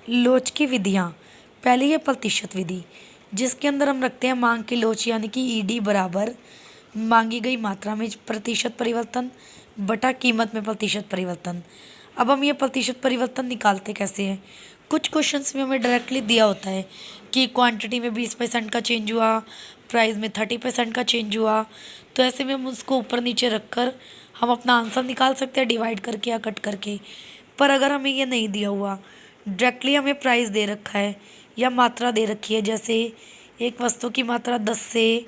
लोच की विधियाँ। पहली है प्रतिशत विधि, जिसके अंदर हम रखते हैं मांग की लोच यानी कि ईडी बराबर मांगी गई मात्रा में प्रतिशत परिवर्तन बटा कीमत में प्रतिशत परिवर्तन। अब हम ये प्रतिशत परिवर्तन निकालते कैसे हैं? कुछ क्वेश्चंस में हमें डायरेक्टली दिया होता है कि क्वांटिटी में 20% का चेंज हुआ, प्राइस में 30% का चेंज हुआ, तो ऐसे में हम उसको ऊपर नीचे रखकर हम अपना आंसर निकाल सकते हैं डिवाइड करके या कट करके। पर अगर हमें ये नहीं दिया हुआ, डायरेक्टली हमें प्राइस दे रखा है या मात्रा दे रखी है, जैसे एक वस्तु की मात्रा 10 से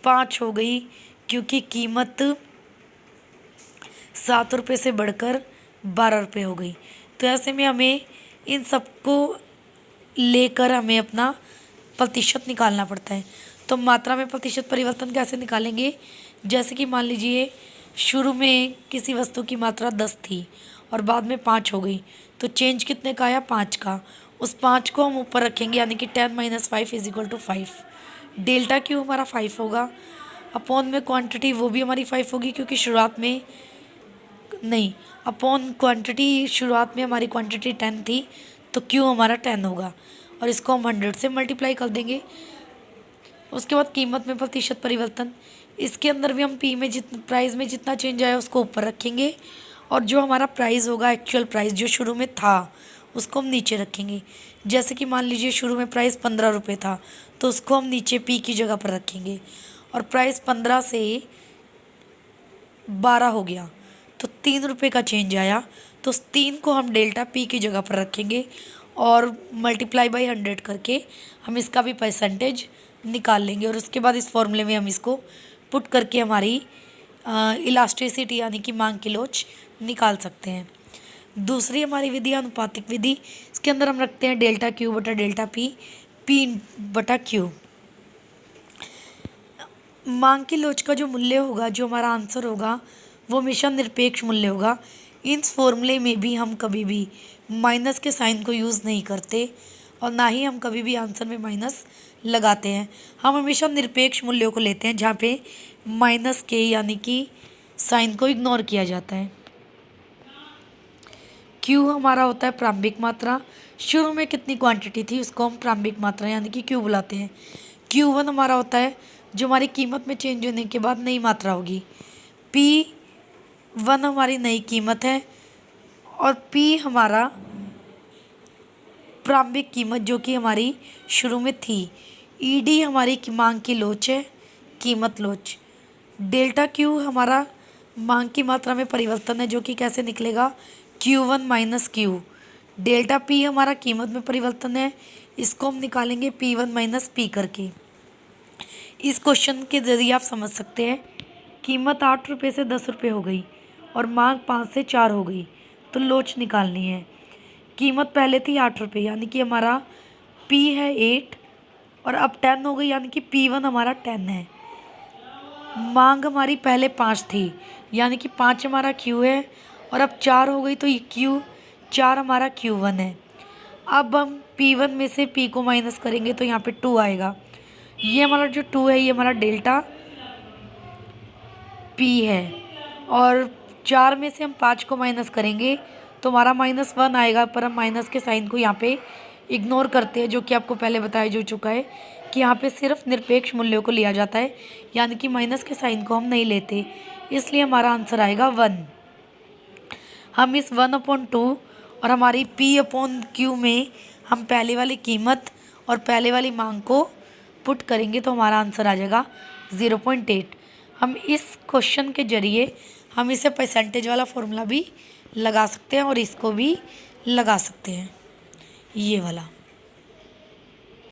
5 हो गई क्योंकि कीमत 7 रुपये से बढ़कर 12 रुपये हो गई, तो ऐसे में हमें इन सबको लेकर हमें अपना प्रतिशत निकालना पड़ता है। तो मात्रा में प्रतिशत परिवर्तन कैसे निकालेंगे? जैसे कि मान लीजिए शुरू में किसी वस्तु की मात्रा 10 थी और बाद में 5 हो गई, तो चेंज कितने का आया? 5 का। उस 5 को हम ऊपर रखेंगे यानी कि 10 - 5 = 5। डेल्टा क्यू हमारा 5 होगा, अपॉन में क्वांटिटी वो भी हमारी 5 होगी क्योंकि शुरुआत में नहीं, अपॉन क्वांटिटी शुरुआत में हमारी क्वांटिटी 10 थी, तो क्यू हमारा 10 होगा और इसको हम 100 से मल्टीप्लाई कर देंगे। उसके बाद कीमत में प्रतिशत परिवर्तन, इसके अंदर भी हम पी में प्राइस में जितना चेंज आया उसको ऊपर रखेंगे और जो हमारा प्राइस होगा, एक्चुअल प्राइस जो शुरू में था, उसको हम नीचे रखेंगे। जैसे कि मान लीजिए शुरू में प्राइस 15 रुपये था, तो उसको हम नीचे पी की जगह पर रखेंगे और प्राइस 15 से 12 हो गया, तो 3 रुपये का चेंज आया, तो उस 3 को हम डेल्टा पी की जगह पर रखेंगे और मल्टीप्लाई बाई 100 करके हम इसका भी परसेंटेज निकाल लेंगे और उसके बाद इस फॉर्मूले में हम इसको पुट करके हमारी इलास्टिसिटी यानी कि मांग की लोच निकाल सकते हैं। दूसरी हमारी विधि है अनुपातिक विधि। इसके अंदर हम रखते हैं डेल्टा क्यू बटा डेल्टा पी, पी बटा क्यू। मांग की लोच का जो मूल्य होगा, जो हमारा आंसर होगा, वो हमेशा निरपेक्ष मूल्य होगा। इस फॉर्मूले में भी हम कभी भी माइनस के साइन को यूज़ नहीं करते और ना ही हम कभी भी आंसर में माइनस लगाते हैं। हम हमेशा निरपेक्ष मूल्यों को लेते हैं जहाँ पे माइनस के यानी कि साइन को इग्नोर किया जाता है। क्यू हमारा होता है प्रारंभिक मात्रा, शुरू में कितनी क्वांटिटी थी उसको हम प्रारंभिक मात्रा यानी कि क्यू बुलाते हैं। Q1 हमारा होता है जो हमारी कीमत में चेंज होने के बाद नई मात्रा होगी। P1 हमारी नई कीमत है और P हमारा प्रारंभिक कीमत जो कि हमारी शुरू में थी। ED हमारी मांग की लोच है, कीमत लोच। डेल्टा Q हमारा मांग की मात्रा में परिवर्तन है जो कि कैसे निकलेगा? Q1 - Q। डेल्टा P हमारा कीमत में परिवर्तन है, इसको हम निकालेंगे P1 - P करके। इस क्वेश्चन के जरिए आप समझ सकते हैं कीमत 8 रुपये से 10 रुपये हो गई और मांग 5 से 4 हो गई, तो लोच निकालनी है। कीमत पहले थी 8 रुपये यानी कि हमारा P है 8 और अब 10 हो गई यानी कि P1 हमारा 10 है। मांग हमारी पहले 5 थी यानी कि 5 हमारा Q है और अब 4 हो गई, तो ये Q 4 हमारा Q1 है। अब हम P1 में से P को माइनस करेंगे तो यहाँ पे 2 आएगा। ये हमारा जो 2 है ये हमारा डेल्टा P है और 4 में से हम 5 को माइनस करेंगे तो हमारा -1 आएगा, पर हम माइनस के साइन को यहाँ पे इग्नोर करते हैं, जो कि आपको पहले बताया जा चुका है कि यहाँ पे सिर्फ निरपेक्ष मूल्यों को लिया जाता है यानी कि माइनस के साइन को हम नहीं लेते, इसलिए हमारा आंसर आएगा 1। हम इस 1/2 और हमारी P/Q में हम पहले वाली कीमत और पहले वाली मांग को पुट करेंगे तो हमारा आंसर आ जाएगा 0.8। हम इस क्वेश्चन के जरिए हम इसे परसेंटेज वाला फॉर्मूला भी लगा सकते हैं और इसको भी लगा सकते हैं, ये वाला।